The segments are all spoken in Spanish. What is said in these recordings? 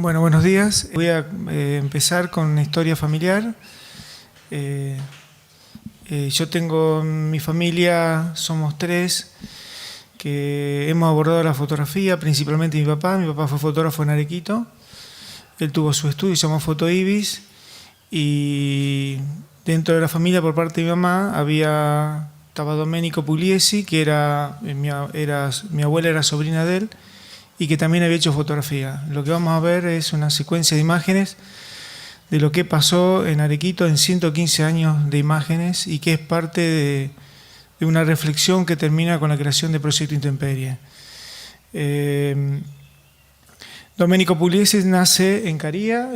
Bueno, buenos días. Voy a empezar con una historia familiar. Yo tengo mi familia, somos tres, que hemos abordado la fotografía, principalmente mi papá. Mi papá fue fotógrafo en Arequito. Él tuvo su estudio, se llama Foto Ibis. Y dentro de la familia, por parte de mi mamá, estaba Domenico Pugliesi, que mi abuela era sobrina de él, y que también había hecho fotografía. Lo que vamos a ver es una secuencia de imágenes de lo que pasó en Arequito en 115 años de imágenes y que es parte de una reflexión que termina con la creación de Proyecto Intemperie. Domenico Pugliesi nace en Caria,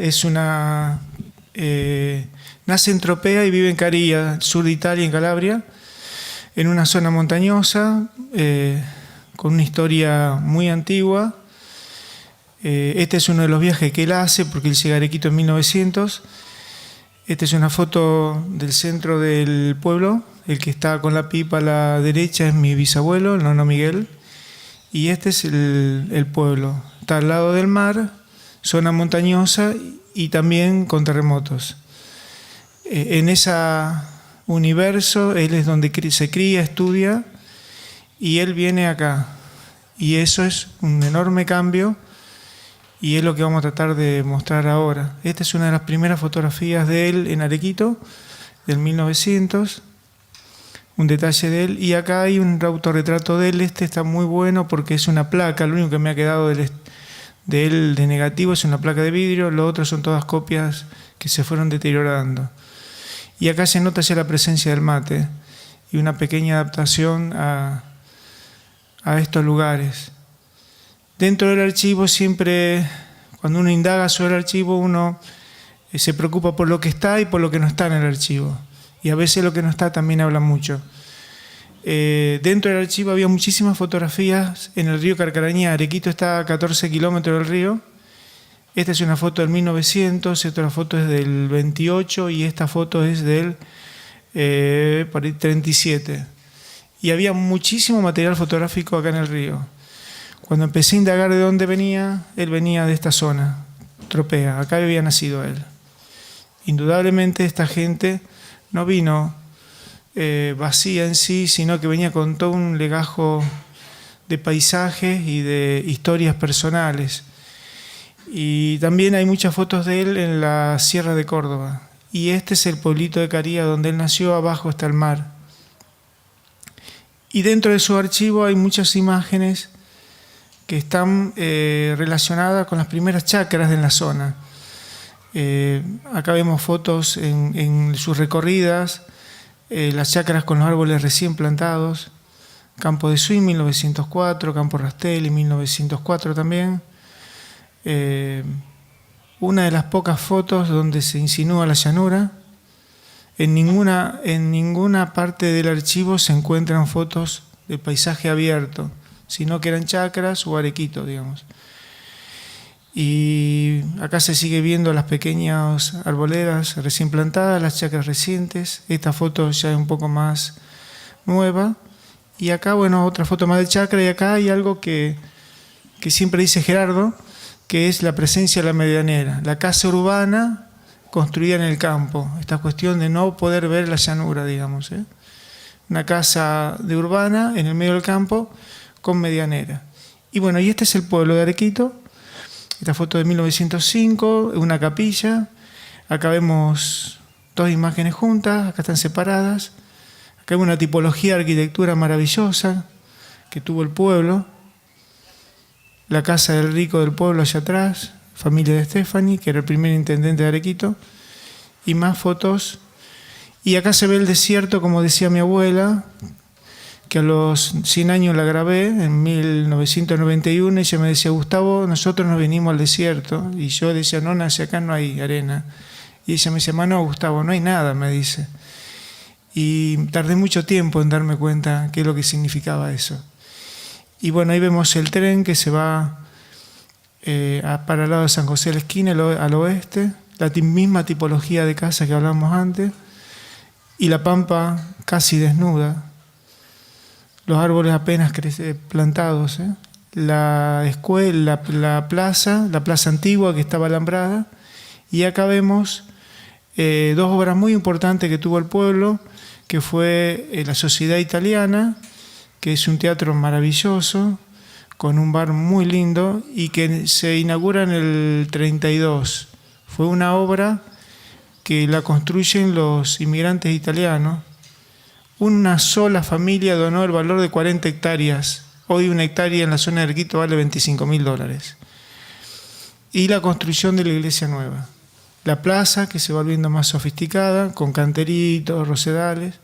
nace en Tropea y vive en Caria, sur de Italia, en Calabria, en una zona montañosa, con una historia muy antigua. Este es uno de los viajes que él hace, porque él llega a Arequito en 1900. Esta es una foto del centro del pueblo. El que está con la pipa a la derecha es mi bisabuelo, el nono Miguel. Y este es el pueblo. Está al lado del mar, zona montañosa y también con terremotos. En ese universo, él es donde se cría, estudia, y él viene acá. Y eso es un enorme cambio, y es lo que vamos a tratar de mostrar ahora. Esta es una de las primeras fotografías de él en Arequito, del 1900, un detalle de él. Y acá hay un autorretrato de él. Este está muy bueno porque es una placa. Lo único que me ha quedado de él de negativo es una placa de vidrio. Lo otro son todas copias que se fueron deteriorando. Y acá se nota ya la presencia del mate y una pequeña adaptación a estos lugares. Dentro del archivo siempre, cuando uno indaga sobre el archivo, uno se preocupa por lo que está y por lo que no está en el archivo. Y a veces lo que no está también habla mucho. Dentro del archivo había muchísimas fotografías en el río Carcarañá. Arequito está a 14 kilómetros del río. Esta es una foto del 1900, esta foto es del 28 y esta foto es del 37. Y había muchísimo material fotográfico acá en el río. Cuando empecé a indagar de dónde venía, él venía de esta zona, Tropea, acá había nacido él. Indudablemente esta gente no vino vacía en sí, sino que venía con todo un legajo de paisajes y de historias personales. Y también hay muchas fotos de él en la Sierra de Córdoba. Y este es el pueblito de Caria donde él nació, abajo está el mar. Y dentro de su archivo hay muchas imágenes que están relacionadas con las primeras chacras de la zona. Acá vemos fotos en sus recorridas, las chacras con los árboles recién plantados, Campo de Suí, 1904, Campo Rastelli, 1904 también. Una de las pocas fotos donde se insinúa la llanura. En ninguna parte del archivo se encuentran fotos de paisaje abierto, sino que eran chacras o Arequito, digamos. Y acá se sigue viendo las pequeñas arboledas recién plantadas, las chacras recientes. Esta foto ya es un poco más nueva. Y acá, bueno, otra foto más de chacra. Y acá hay algo que siempre dice Gerardo, que es la presencia de la medianera, la casa urbana construida en el campo. Esta cuestión de no poder ver la llanura, digamos. Una casa de urbana en el medio del campo, con medianera. Y bueno, y este es el pueblo de Arequito. Esta foto de 1905, una capilla. Acá vemos dos imágenes juntas, acá están separadas. Acá hay una tipología de arquitectura maravillosa que tuvo el pueblo. La casa del rico del pueblo allá atrás, familia de Stefani, que era el primer intendente de Arequito. Y más fotos. Y acá se ve el desierto, como decía mi abuela, que a los 100 años la grabé, en 1991, y ella me decía, Gustavo, nosotros nos venimos al desierto. Y yo decía, no, nace acá no hay arena. Y ella me decía, no, Gustavo, no hay nada, me dice. Y tardé mucho tiempo en darme cuenta qué es lo que significaba eso. Y bueno, ahí vemos el tren que se va para el lado de San José de la Esquina, al oeste, la misma tipología de casa que hablamos antes, y la pampa casi desnuda. Los árboles apenas plantados, la escuela, la plaza antigua que estaba alambrada, y acá vemos dos obras muy importantes que tuvo el pueblo, que fue la Sociedad Italiana, que es un teatro maravilloso, con un bar muy lindo, y que se inaugura en el 32. Fue una obra que la construyen los inmigrantes italianos. Una sola familia donó el valor de 40 hectáreas. Hoy una hectárea en la zona de Arequito vale $25.000. Y la construcción de la iglesia nueva. La plaza, que se va volviendo más sofisticada, con canteritos, rosedales.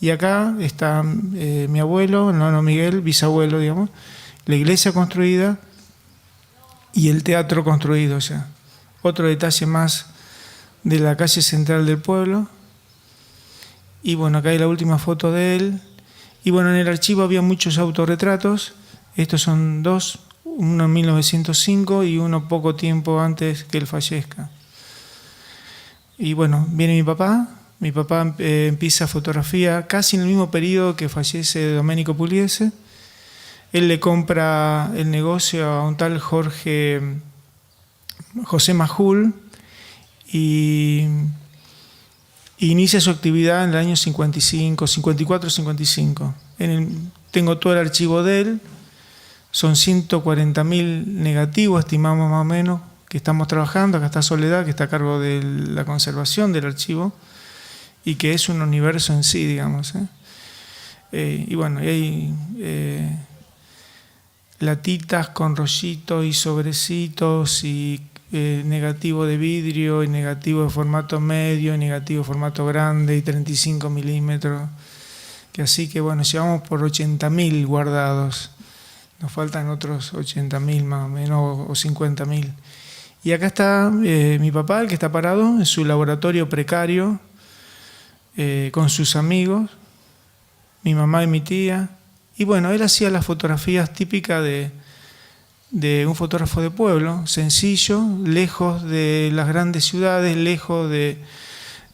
Y acá está mi abuelo, el nono Miguel, bisabuelo, digamos, la iglesia construida y el teatro construido ya. Otro detalle más de la calle central del pueblo. Y bueno, acá hay la última foto de él. Y bueno, en el archivo había muchos autorretratos. Estos son dos, uno en 1905 y uno poco tiempo antes que él fallezca. Y bueno, viene mi papá. Mi papá empieza fotografía casi en el mismo periodo que fallece Domenico Pugliese. Él le compra el negocio a un tal José Majul y inicia su actividad en el año 54-55. Tengo todo el archivo de él, son 140.000 negativos, estimamos más o menos, que estamos trabajando. Acá está Soledad, que está a cargo de la conservación del archivo, y que es un universo en sí, digamos. Y bueno, y hay latitas con rollitos y sobrecitos y negativo de vidrio y negativo de formato medio y negativo de formato grande y 35 milímetros. Que así que bueno, llevamos por 80.000 guardados. Nos faltan otros 80.000 más o menos o 50.000. Y acá está mi papá, el que está parado en su laboratorio precario, con sus amigos, mi mamá y mi tía. Y bueno, él hacía las fotografías típicas de un fotógrafo de pueblo, sencillo, lejos de las grandes ciudades, lejos de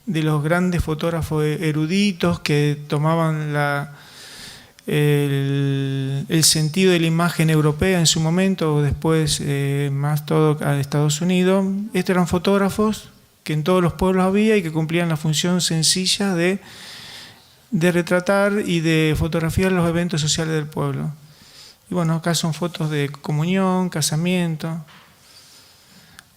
los grandes fotógrafos eruditos que tomaban el sentido de la imagen europea en su momento, o después más todo a Estados Unidos. Estos eran fotógrafos que en todos los pueblos había y que cumplían la función sencilla de retratar y de fotografiar los eventos sociales del pueblo. Y bueno, acá son fotos de comunión, casamiento.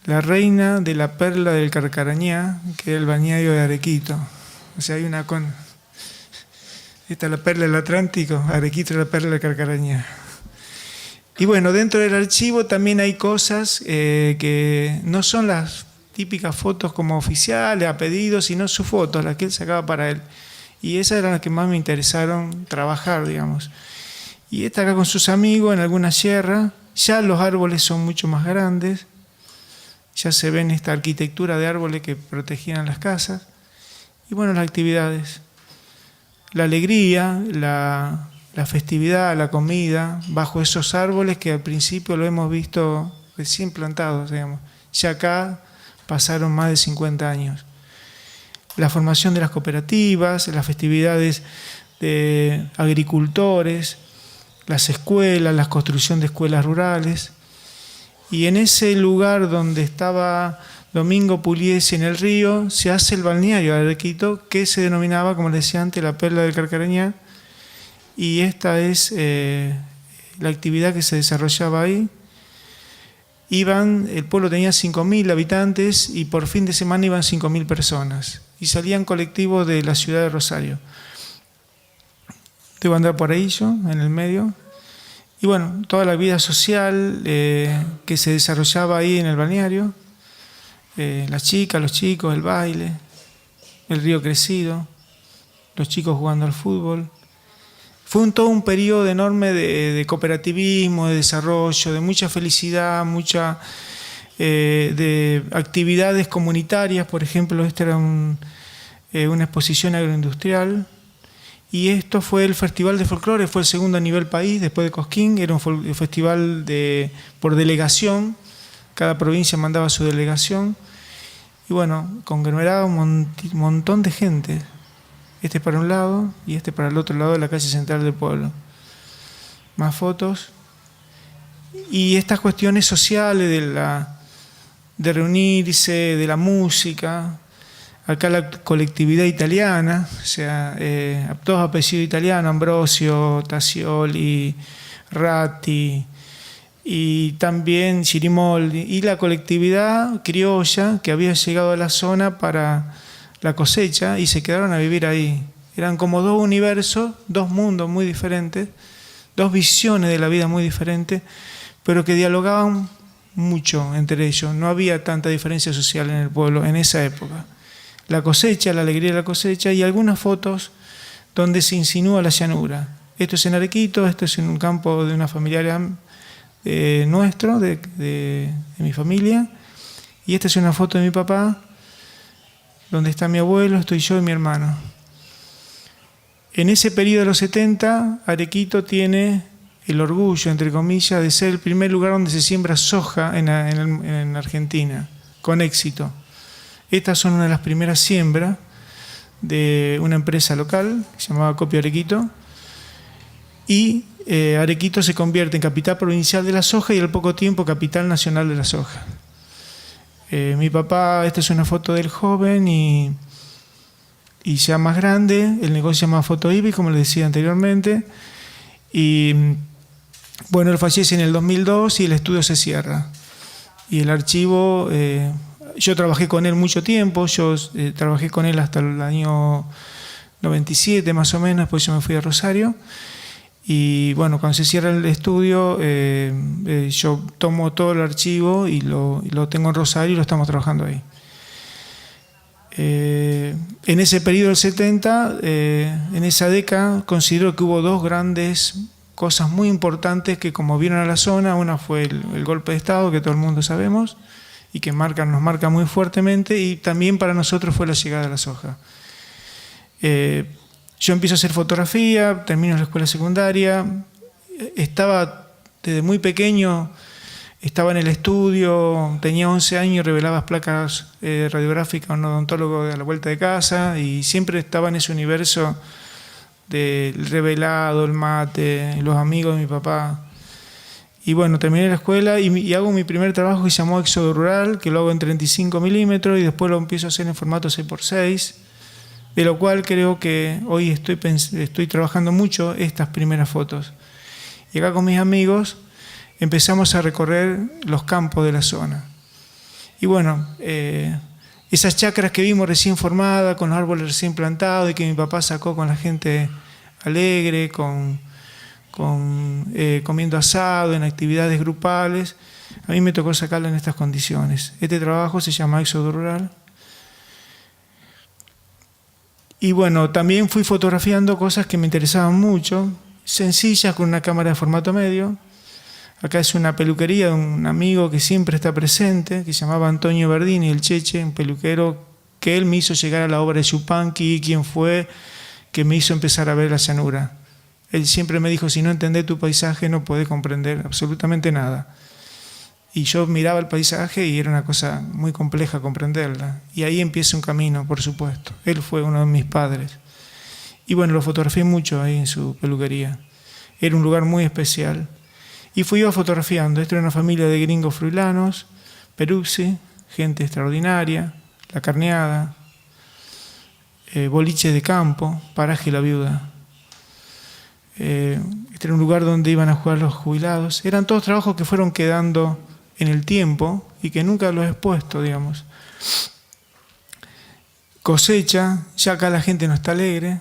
La reina de la perla del Carcarañá, que es el balneario de Arequito. O sea, hay una con... Esta es la perla del Atlántico, Arequito es la perla del Carcarañá. Y bueno, dentro del archivo también hay cosas que no son las típicas fotos como oficiales, a pedido, sino sus fotos, las que él sacaba para él. Y esas eran las que más me interesaron trabajar, digamos. Y está acá con sus amigos en alguna sierra. Ya los árboles son mucho más grandes. Ya se ven esta arquitectura de árboles que protegían las casas. Y bueno, las actividades. La alegría, la festividad, la comida, bajo esos árboles que al principio lo hemos visto recién plantados, digamos. Ya acá pasaron más de 50 años. La formación de las cooperativas, las festividades de agricultores, las escuelas, la construcción de escuelas rurales. Y en ese lugar donde estaba Domingo Pugliese en el río, se hace el balneario de Arequito, que se denominaba, como les decía antes, la perla del Carcarañá. Y esta es la actividad que se desarrollaba ahí. El pueblo tenía 5.000 habitantes y por fin de semana iban 5.000 personas. Y salían colectivos de la ciudad de Rosario. Debo andar por ahí yo, en el medio. Y bueno, toda la vida social que se desarrollaba ahí en el balneario. Las chicas, los chicos, el baile, el río crecido, los chicos jugando al fútbol. Fue todo un periodo enorme de cooperativismo, de desarrollo, de mucha felicidad, de actividades comunitarias. Por ejemplo, esta era una exposición agroindustrial. Y esto fue el Festival de Folclore, fue el segundo a nivel país, después de Cosquín. Era un festival por delegación, cada provincia mandaba su delegación. Y bueno, conglomeraba un montón de gente. Este para un lado y este para el otro lado de la calle central del pueblo. Más fotos. Y estas cuestiones sociales de reunirse, de la música, acá la colectividad italiana, o sea, todos apellidos italianos, Ambrosio, Tassioli, Ratti, y también Chirimoldi, y la colectividad criolla que había llegado a la zona para la cosecha y se quedaron a vivir ahí. Eran como dos universos, dos mundos muy diferentes, dos visiones de la vida muy diferentes, pero que dialogaban mucho entre ellos. No había tanta diferencia social en el pueblo en esa época. La cosecha, la alegría de la cosecha y algunas fotos donde se insinúa la llanura. Esto es en Arequito, esto es en un campo de una familiaria nuestro, de mi familia, y esta es una foto de mi papá, donde está mi abuelo, estoy yo y mi hermano. En ese periodo de los 70, Arequito tiene el orgullo, entre comillas, de ser el primer lugar donde se siembra soja en Argentina, con éxito. Estas son una de las primeras siembras de una empresa local, que se llamaba Copio Arequito, y Arequito se convierte en capital provincial de la soja y al poco tiempo capital nacional de la soja. Mi papá, esta es una foto del joven y ya más grande, el negocio se llama Foto Ibi, como les decía anteriormente, y bueno, él fallece en el 2002 y el estudio se cierra. Y el archivo, yo trabajé con él mucho tiempo, trabajé con él hasta el año 97 más o menos, después yo me fui a Rosario. Y bueno, cuando se cierra el estudio, yo tomo todo el archivo y lo tengo en Rosario y lo estamos trabajando ahí. En ese periodo del 70, en esa década, considero que hubo dos grandes cosas muy importantes que conmovieron a la zona. Una fue el golpe de Estado, que todo el mundo sabemos, y que nos marca muy fuertemente, y también para nosotros fue la llegada de la soja. Yo empiezo a hacer fotografía, termino la escuela secundaria, estaba desde muy pequeño, estaba en el estudio, tenía 11 años y revelaba placas radiográficas a un odontólogo a la vuelta de casa y siempre estaba en ese universo del revelado, el mate, los amigos de mi papá. Y bueno, terminé la escuela y hago mi primer trabajo que se llamó Éxodo Rural, que lo hago en 35 milímetros y después lo empiezo a hacer en formato 6x6. De lo cual creo que hoy estoy trabajando mucho estas primeras fotos. Y acá con mis amigos empezamos a recorrer los campos de la zona. Y bueno, esas chacras que vimos recién formadas, con los árboles recién plantados y que mi papá sacó con la gente alegre, comiendo asado, en actividades grupales, a mí me tocó sacarla en estas condiciones. Este trabajo se llama Éxodo Rural. Y bueno, también fui fotografiando cosas que me interesaban mucho, sencillas con una cámara de formato medio. Acá es una peluquería de un amigo que siempre está presente, que se llamaba Antonio Verdini, el Cheche, un peluquero que él me hizo llegar a la obra de Yupanqui, quien fue que me hizo empezar a ver la llanura. Él siempre me dijo, si no entendés tu paisaje no podés comprender absolutamente nada. Y yo miraba el paisaje y era una cosa muy compleja comprenderla. Y ahí empieza un camino, por supuesto. Él fue uno de mis padres. Y bueno, lo fotografié mucho ahí en su peluquería. Era un lugar muy especial. Y fui fotografiando. Esto era una familia de gringos fruilanos, Peruzzi, gente extraordinaria, La Carneada, boliche de campo, paraje La Viuda. Este era un lugar donde iban a jugar los jubilados. Eran todos trabajos que fueron quedando en el tiempo y que nunca los he expuesto, digamos. Cosecha, ya acá la gente no está alegre.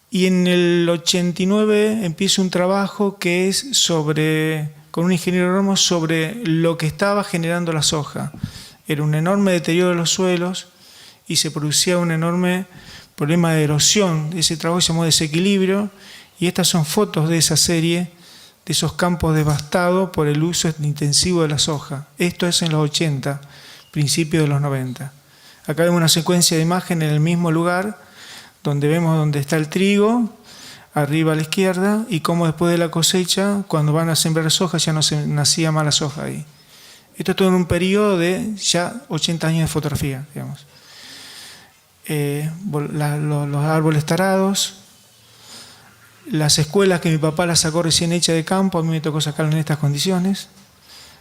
Y en el 89 empiezo un trabajo que es con un ingeniero agrónomo sobre lo que estaba generando la soja. Era un enorme deterioro de los suelos y se producía un enorme problema de erosión. Ese trabajo se llamó Desequilibrio y estas son fotos de esa serie, de esos campos devastados por el uso intensivo de la soja. Esto es en los 80, principios de los 90. Acá vemos una secuencia de imágenes en el mismo lugar, donde vemos donde está el trigo, arriba a la izquierda, y cómo después de la cosecha, cuando van a sembrar soja, ya no se nacía más la soja ahí. Esto es todo en un periodo de ya 80 años de fotografía, digamos. Los árboles tarados, Las escuelas que mi papá las sacó recién hechas de campo, a mí me tocó sacarlas en estas condiciones.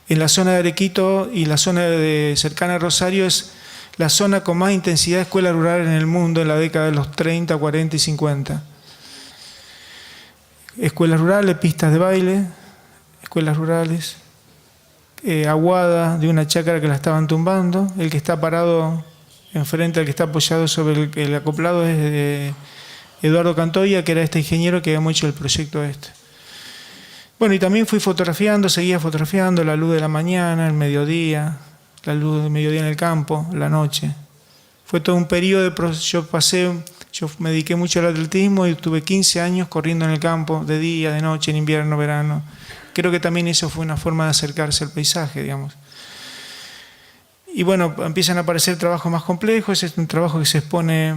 En la zona de Arequito y la zona cercana a Rosario es la zona con más intensidad de escuela rural en el mundo en la década de los 30, 40 y 50. Escuelas rurales, pistas de baile, escuelas rurales, aguada de una chácara que la estaban tumbando. El que está parado enfrente, el que está apoyado sobre el acoplado es Eduardo Cantoya, que era este ingeniero que habíamos hecho el proyecto este. Bueno, y también fui fotografiando, seguía fotografiando la luz de la mañana, el mediodía, la luz del mediodía en el campo, la noche. Fue todo un periodo yo me dediqué mucho al atletismo y tuve 15 años corriendo en el campo, de día, de noche, en invierno, verano. Creo que también eso fue una forma de acercarse al paisaje, digamos. Y bueno, empiezan a aparecer trabajos más complejos. Es un trabajo que se expone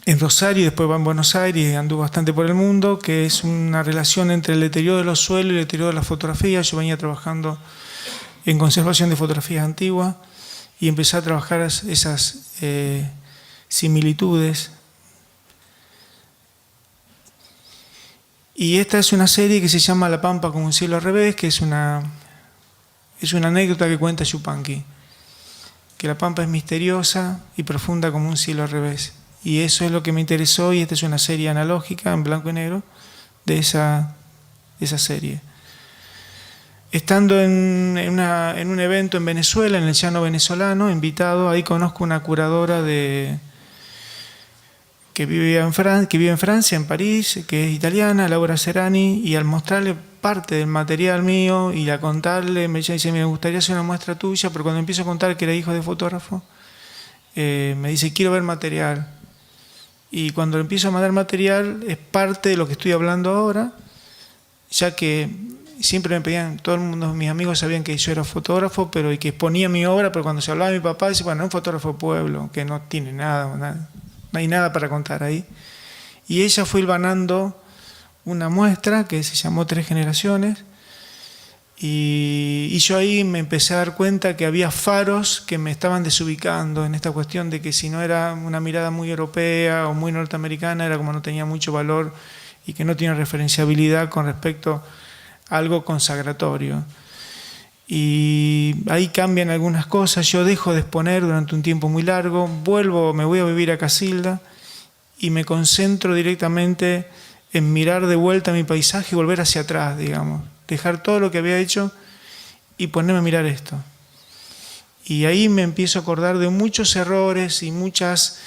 en Rosario y después va en Buenos Aires y anduvo bastante por el mundo, que es una relación entre el deterioro de los suelos y el deterioro de las fotografías. Yo venía trabajando en conservación de fotografías antiguas y empecé a trabajar esas similitudes. Y esta es una serie que se llama La Pampa como un cielo al revés, que es una anécdota que cuenta Yupanqui, que la Pampa es misteriosa y profunda como un cielo al revés. Y eso es lo que me interesó, y esta es una serie analógica en blanco y negro de esa serie. Estando en un evento en Venezuela, en el llano venezolano, invitado, ahí conozco una curadora que vive en Francia, en París, que es italiana, Laura Serrani, y al mostrarle parte del material mío y a contarle, me dice, me gustaría hacer una muestra tuya, pero cuando empiezo a contar que era hijo de fotógrafo, me dice, quiero ver material. Y cuando le empiezo a mandar material, es parte de lo que estoy hablando ahora, ya que siempre me pedían, todo el mundo, mis amigos sabían que yo era fotógrafo, pero y que exponía mi obra, pero cuando se hablaba de mi papá, dice, bueno, es un fotógrafo de pueblo, que no tiene nada, no hay nada para contar ahí. Y ella fue hilvanando una muestra que se llamó Tres Generaciones, y yo ahí me empecé a dar cuenta que había faros que me estaban desubicando en esta cuestión de que si no era una mirada muy europea o muy norteamericana, era como no tenía mucho valor y que no tiene referenciabilidad con respecto a algo consagratorio. Y ahí cambian algunas cosas, yo dejo de exponer durante un tiempo muy largo, me voy a vivir a Casilda y me concentro directamente en mirar de vuelta mi paisaje y volver hacia atrás, digamos, dejar todo lo que había hecho y ponerme a mirar esto. Y ahí me empiezo a acordar de muchos errores y muchas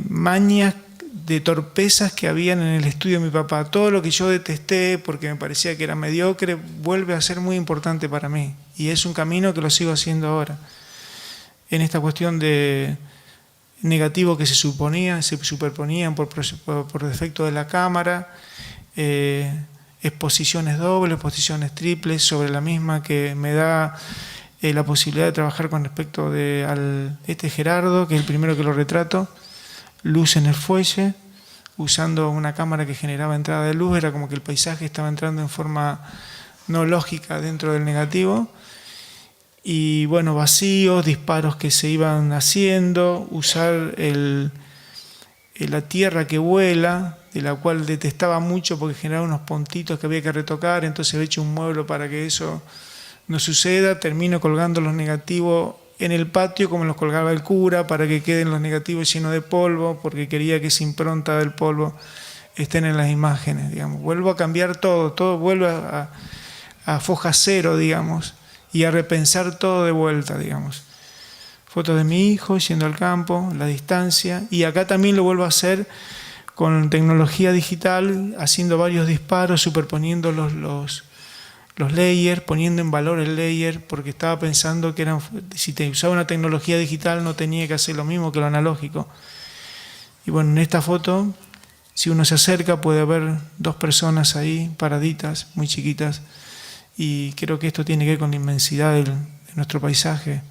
mañas de torpezas que habían en el estudio de mi papá. Todo lo que yo detesté porque me parecía que era mediocre vuelve a ser muy importante para mí, y es un camino que lo sigo haciendo ahora en esta cuestión de negativo que se superponían por defecto de la cámara, exposiciones dobles, exposiciones triples sobre la misma, que me da la posibilidad de trabajar con respecto este Gerardo, que es el primero que lo retrato, luz en el fuelle, usando una cámara que generaba entrada de luz, era como que el paisaje estaba entrando en forma no lógica dentro del negativo, y bueno, vacíos, disparos que se iban haciendo, usar la tierra que vuela, de la cual detestaba mucho porque generaba unos puntitos que había que retocar, entonces he hecho un mueble para que eso no suceda. Termino colgando los negativos en el patio como los colgaba el cura, para que queden los negativos llenos de polvo, porque quería que esa impronta del polvo estén en las imágenes, digamos. Vuelvo a cambiar todo vuelve a foja cero, digamos, y a repensar todo de vuelta, digamos. Fotos de mi hijo yendo al campo, la distancia, y acá también lo vuelvo a hacer con tecnología digital, haciendo varios disparos, superponiendo los layers, poniendo en valor el layer, porque estaba pensando que si te usaba una tecnología digital no tenía que hacer lo mismo que lo analógico. Y bueno, en esta foto, si uno se acerca, puede ver dos personas ahí paraditas, muy chiquitas, y creo que esto tiene que ver con la inmensidad de nuestro paisaje.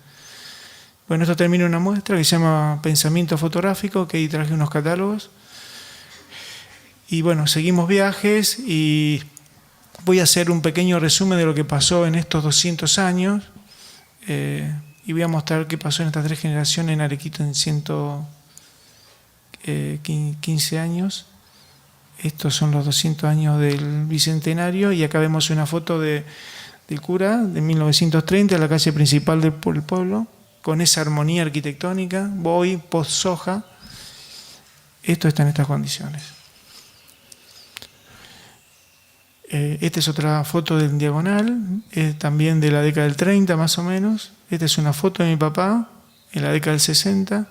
Bueno, esto termina una muestra que se llama Pensamiento Fotográfico, que ahí traje unos catálogos. Y bueno, seguimos viajes y voy a hacer un pequeño resumen de lo que pasó en estos 200 años, y voy a mostrar qué pasó en estas tres generaciones en Arequito 15 años. Estos son los 200 años del Bicentenario, y acá vemos una foto del cura de 1930, en la calle principal del pueblo, con esa armonía arquitectónica, Boy, post-soja. Esto está en estas condiciones. Esta es otra foto del diagonal, también de la década del 30 más o menos. Esta es una foto de mi papá en la década del 60,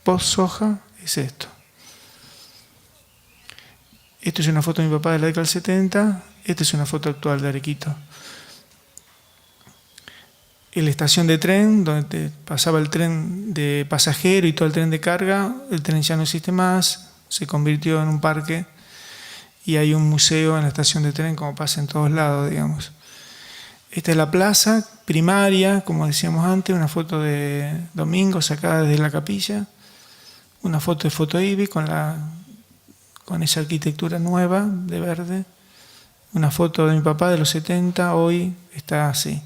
post-soja, es esto. Esta es una foto de mi papá de la década del 70, esta es una foto actual de Arequito. En la estación de tren, donde pasaba el tren de pasajero y todo el tren de carga, el tren ya no existe más, se convirtió en un parque y hay un museo en la estación de tren, como pasa en todos lados, digamos. Esta es la plaza primaria, como decíamos antes, una foto de Domingo sacada desde la capilla, una foto de Fotoibi con esa arquitectura nueva de verde, una foto de mi papá de los 70, hoy está así.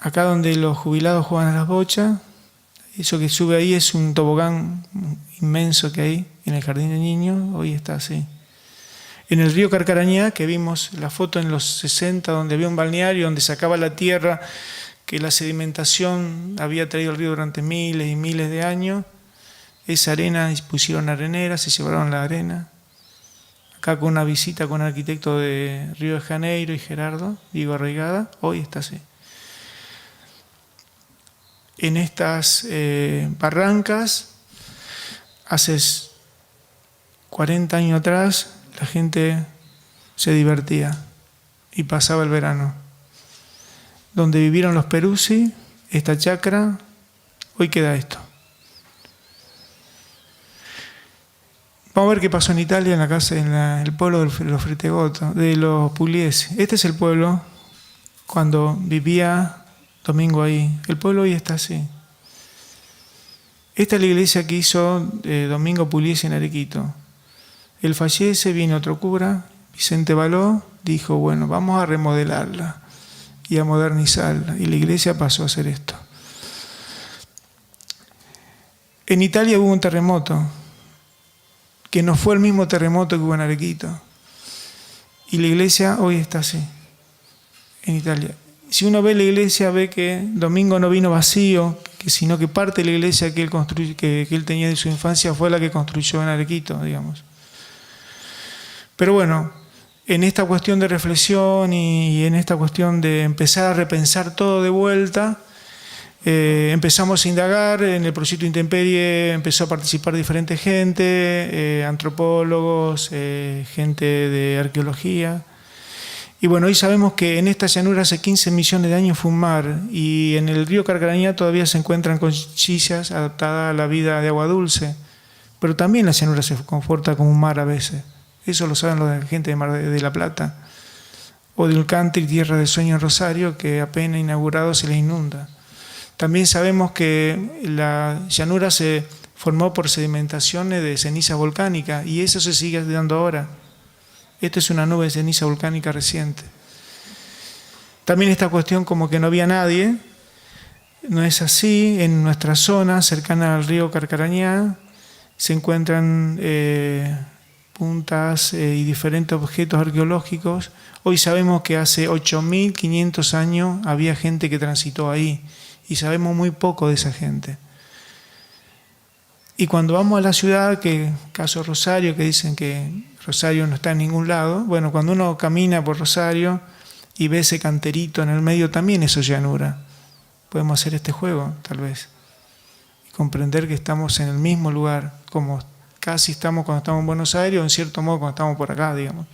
Acá donde los jubilados juegan a las bochas, eso que sube ahí es un tobogán inmenso que hay en el jardín de niños, hoy está así. En el río Carcarañá, que vimos la foto en los 60, donde había un balneario, donde sacaba la tierra, que la sedimentación había traído el río durante miles y miles de años, esa arena, pusieron arenera, se llevaron la arena. Acá con una visita con un arquitecto de Río de Janeiro y Gerardo, Diego Arraigada, hoy está así. En estas barrancas, hace 40 años atrás, la gente se divertía y pasaba el verano. Donde vivieron los Peruzzi, esta chacra, hoy queda esto. Vamos a ver qué pasó en Italia, en la casa, el pueblo de los Fritegoto, de los Pugliesi. Este es el pueblo cuando vivía Domingo ahí. El pueblo hoy está así. Esta es la iglesia que hizo Domingo Pugliesi en Arequito. Él fallece, viene otro cura, Vicente Baló, dijo, bueno, vamos a remodelarla y a modernizarla. Y la iglesia pasó a hacer esto. En Italia hubo un terremoto, que no fue el mismo terremoto que hubo en Arequito. Y la iglesia hoy está así, en Italia. Si uno ve la iglesia, ve que Domingo no vino vacío, sino que parte de la iglesia que él tenía de su infancia fue la que construyó en Arequito, digamos. Pero bueno, en esta cuestión de reflexión y en esta cuestión de empezar a repensar todo de vuelta, empezamos a indagar. En el proyecto Intemperie empezó a participar diferente gente, antropólogos, gente de arqueología. Y bueno, hoy sabemos que en esta llanura hace 15 millones de años fue un mar, y en el río Carcarañá todavía se encuentran conchillas adaptadas a la vida de agua dulce. Pero también la llanura se comporta como un mar a veces. Eso lo saben la gente de Mar de la Plata. O del country Tierra del Sueño en Rosario, que apenas inaugurado se les inunda. También sabemos que la llanura se formó por sedimentaciones de ceniza volcánica, y eso se sigue dando ahora. Esta es una nube de ceniza volcánica reciente. También esta cuestión como que no había nadie, no es así. En nuestra zona, cercana al río Carcarañá, se encuentran puntas y diferentes objetos arqueológicos. Hoy sabemos que hace 8.500 años había gente que transitó ahí, y sabemos muy poco de esa gente. Y cuando vamos a la ciudad, que caso Rosario, que dicen que Rosario no está en ningún lado, bueno, cuando uno camina por Rosario y ve ese canterito en el medio, también eso es llanura. Podemos hacer este juego, tal vez, y comprender que estamos en el mismo lugar, como casi estamos cuando estamos en Buenos Aires, o en cierto modo cuando estamos por acá, digamos.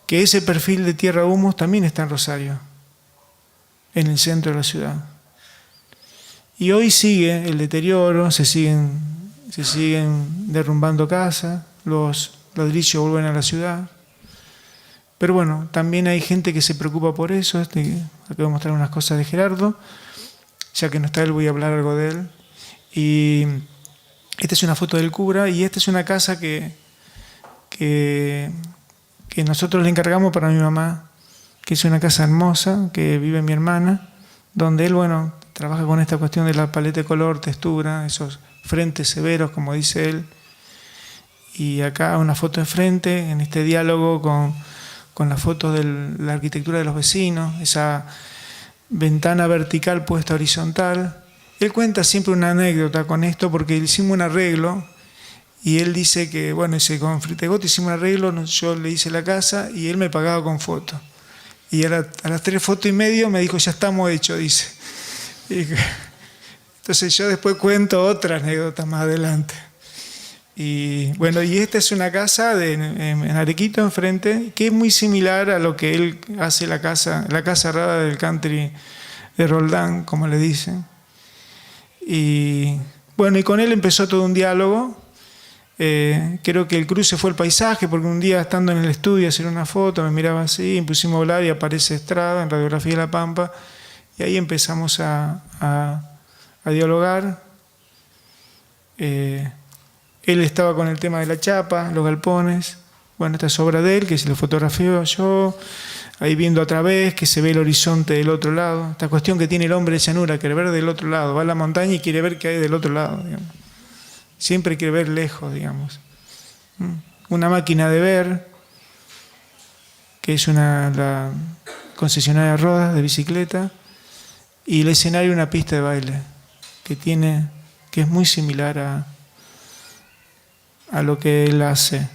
Que ese perfil de tierra humus también está en Rosario, en el centro de la ciudad. Y hoy sigue el deterioro, se siguen derrumbando casas, los ladrillos vuelven a la ciudad. Pero bueno, también hay gente que se preocupa por eso. Acá voy a mostrar unas cosas de Gerardo. Ya que no está él, voy a hablar algo de él. Y esta es una foto del cura, y esta es una casa que nosotros le encargamos para mi mamá, que es una casa hermosa, que vive mi hermana, donde él, bueno, trabaja con esta cuestión de la paleta de color, textura, esos frentes severos, como dice él. Y acá una foto de frente, en este diálogo con las fotos de la arquitectura de los vecinos, esa ventana vertical puesta horizontal. Él cuenta siempre una anécdota con esto porque hicimos un arreglo y él dice que, bueno, dice, con Fritegot hicimos un arreglo, yo le hice la casa y él me pagaba con fotos. Y a las 3 fotos y medio me dijo, ya estamos hechos, dice. Entonces yo después cuento otra anécdota más adelante. Y bueno, y esta es una casa en Arequito, enfrente, que es muy similar a lo que él hace la casa rara del country de Roldán, como le dicen. Y bueno, y con él empezó todo un diálogo. Creo que el cruce fue el paisaje, porque un día estando en el estudio a hacer una foto, me miraba así, y pusimos a hablar y aparece Estrada en Radiografía de la Pampa, y ahí empezamos a dialogar. Él estaba con el tema de la chapa, los galpones. Bueno, esta es obra de él, que se lo fotografió yo, ahí viendo a través, que se ve el horizonte del otro lado. Esta cuestión que tiene el hombre de llanura, quiere ver del otro lado. Va a la montaña y quiere ver qué hay del otro lado, digamos. Siempre quiere ver lejos, digamos. Una máquina de ver, que es la concesionaria de Rodas, de bicicleta, y el escenario una pista de baile, que es muy similar a lo que él hace.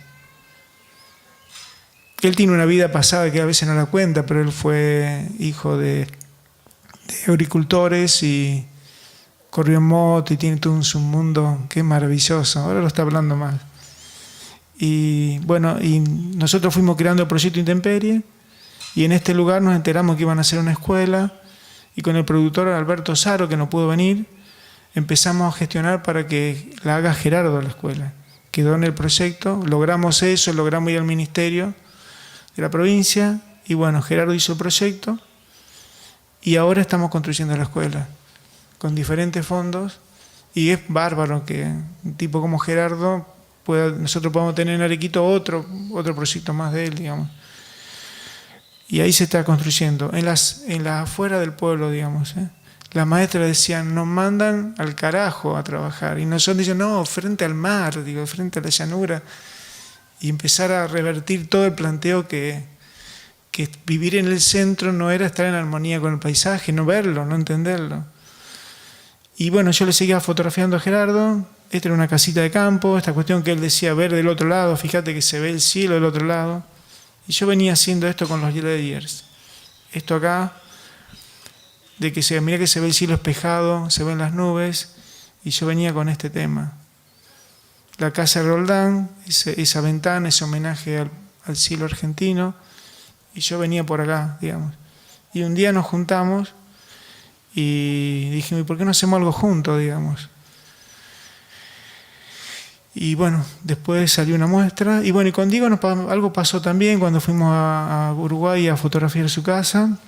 Él tiene una vida pasada que a veces no la cuenta, pero él fue hijo de agricultores y corrió en moto y tiene todo un mundo que es maravilloso. Ahora lo está hablando más. Y bueno, y nosotros fuimos creando el proyecto Intemperie y en este lugar nos enteramos que iban a hacer una escuela y con el productor Alberto Saro, que no pudo venir, empezamos a gestionar para que la haga Gerardo la escuela. Quedó en el proyecto, logramos eso, logramos ir al ministerio de la provincia y bueno, Gerardo hizo el proyecto y ahora estamos construyendo la escuela con diferentes fondos y es bárbaro que un tipo como Gerardo nosotros podamos tener en Arequito otro proyecto más de él, digamos. Y ahí se está construyendo, en las afuera del pueblo, digamos. Las maestras decían, nos mandan al carajo a trabajar. Y nosotros decían, no, frente al mar, frente a la llanura. Y empezar a revertir todo el planteo que vivir en el centro no era estar en armonía con el paisaje, no verlo, no entenderlo. Y bueno, yo le seguía fotografiando a Gerardo. Esta era una casita de campo, esta cuestión que él decía ver del otro lado, fíjate que se ve el cielo del otro lado. Y yo venía haciendo esto con los Layers. Esto acá, de que mira que se ve el cielo espejado, se ven las nubes, y yo venía con este tema. La casa de Roldán, esa ventana, ese homenaje al cielo argentino, y yo venía por acá, digamos. Y un día nos juntamos y dijimos, ¿por qué no hacemos algo juntos, digamos? Y bueno, después salió una muestra. Y bueno, y con Diego algo pasó también cuando fuimos a Uruguay a fotografiar su casa,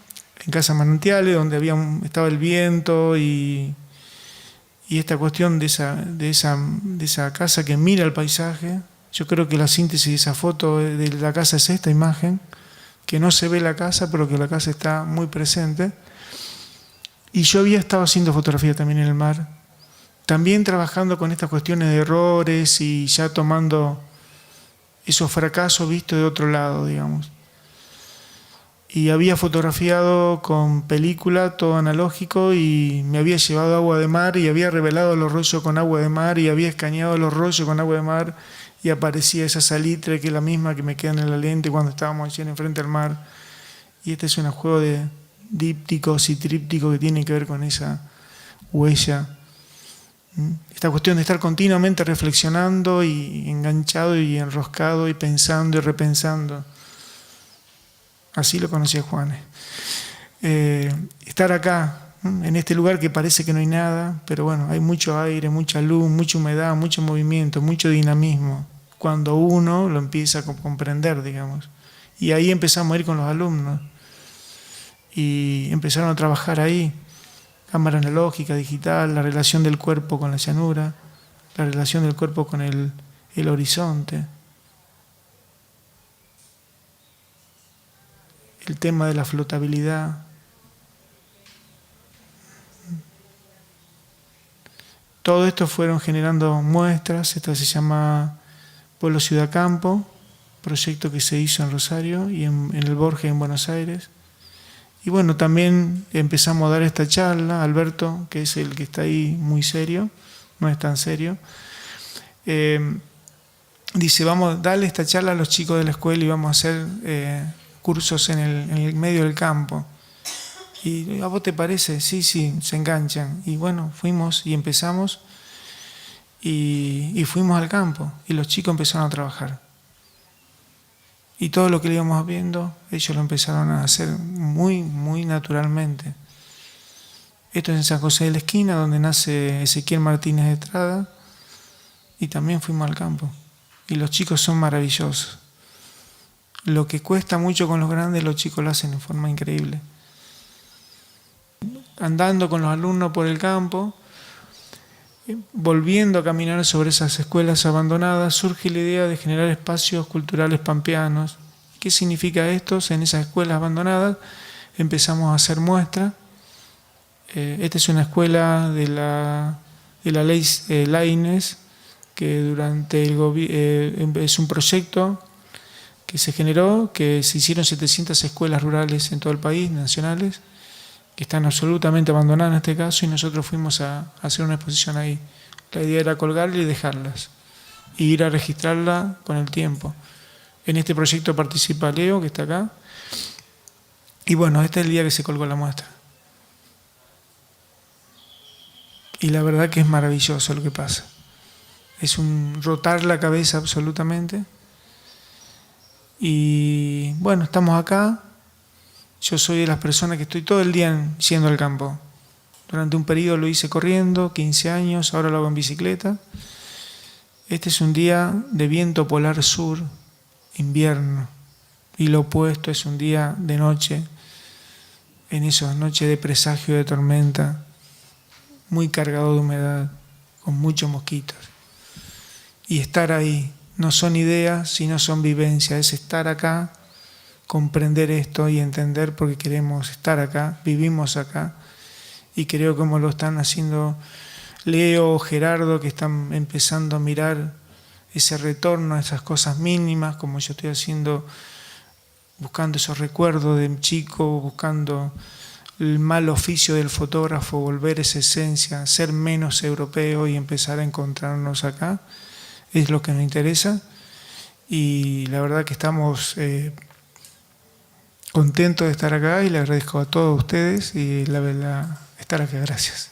en Casa Manantiales, donde estaba el viento y esta cuestión de esa casa que mira el paisaje. Yo creo que la síntesis de esa foto de la casa es esta imagen, que no se ve la casa, pero que la casa está muy presente. Y yo había estado haciendo fotografía también en el mar, también trabajando con estas cuestiones de errores y ya tomando esos fracasos vistos de otro lado, digamos. Y había fotografiado con película, todo analógico, y me había llevado agua de mar y había revelado los rollos con agua de mar y había escaneado los rollos con agua de mar y aparecía esa salitre que es la misma que me queda en la lente cuando estábamos allí enfrente al mar. Y este es un juego de dípticos y trípticos que tienen que ver con esa huella. Esta cuestión de estar continuamente reflexionando y enganchado y enroscado y pensando y repensando. Así lo conocí a Juanes. Estar acá, en este lugar que parece que no hay nada, pero bueno, hay mucho aire, mucha luz, mucha humedad, mucho movimiento, mucho dinamismo, cuando uno lo empieza a comprender, digamos. Y ahí empezamos a ir con los alumnos y empezaron a trabajar ahí. Cámara analógica, digital, la relación del cuerpo con la llanura, la relación del cuerpo con el horizonte, el tema de la flotabilidad. Todo esto fueron generando muestras. Esta se llama Pueblo Ciudad Campo, proyecto que se hizo en Rosario y en el Borges en Buenos Aires. Y bueno, también empezamos a dar esta charla. Alberto, que es el que está ahí muy serio, no es tan serio, dice, vamos, dale esta charla a los chicos de la escuela y vamos a hacer cursos en el medio del campo. ¿Y a vos te parece? Sí, se enganchan. Y bueno, fuimos y empezamos y fuimos al campo y los chicos empezaron a trabajar. Y todo lo que le íbamos viendo, ellos lo empezaron a hacer muy, muy naturalmente. Esto es en San José de la Esquina, donde nace Ezequiel Martínez de Estrada, y también fuimos al campo. Y los chicos son maravillosos. Lo que cuesta mucho con los grandes, los chicos lo hacen de forma increíble. Andando con los alumnos por el campo, volviendo a caminar sobre esas escuelas abandonadas, surge la idea de generar espacios culturales pampeanos. ¿Qué significa esto? En esas escuelas abandonadas empezamos a hacer muestras. Esta es una escuela de la ley Laínez, que durante es un proyecto que se generó, que se hicieron 700 escuelas rurales en todo el país, nacionales, que están absolutamente abandonadas en este caso, y nosotros fuimos a hacer una exposición ahí. La idea era colgarla y dejarlas, e ir a registrarla con el tiempo. En este proyecto participa Leo, que está acá, y bueno, este es el día que se colgó la muestra. Y la verdad que es maravilloso lo que pasa. Es un rotar la cabeza absolutamente. Y bueno, estamos acá. Yo soy de las personas que estoy todo el día yendo al campo. Durante un periodo lo hice corriendo, 15 años, ahora lo hago en bicicleta. Este es un día de viento polar sur, invierno. Y lo opuesto es un día de noche, en esas noches de presagio de tormenta, muy cargado de humedad, con muchos mosquitos. Y estar ahí, no son ideas, sino son vivencias, es estar acá, comprender esto y entender por qué queremos estar acá, vivimos acá, y creo como lo están haciendo Leo o Gerardo, que están empezando a mirar ese retorno a esas cosas mínimas, como yo estoy haciendo, buscando esos recuerdos de chico, buscando el mal oficio del fotógrafo, volver esa esencia, ser menos europeo y empezar a encontrarnos acá, es lo que nos interesa. Y la verdad que estamos contentos de estar acá y le agradezco a todos ustedes y la verdad estar acá. Gracias.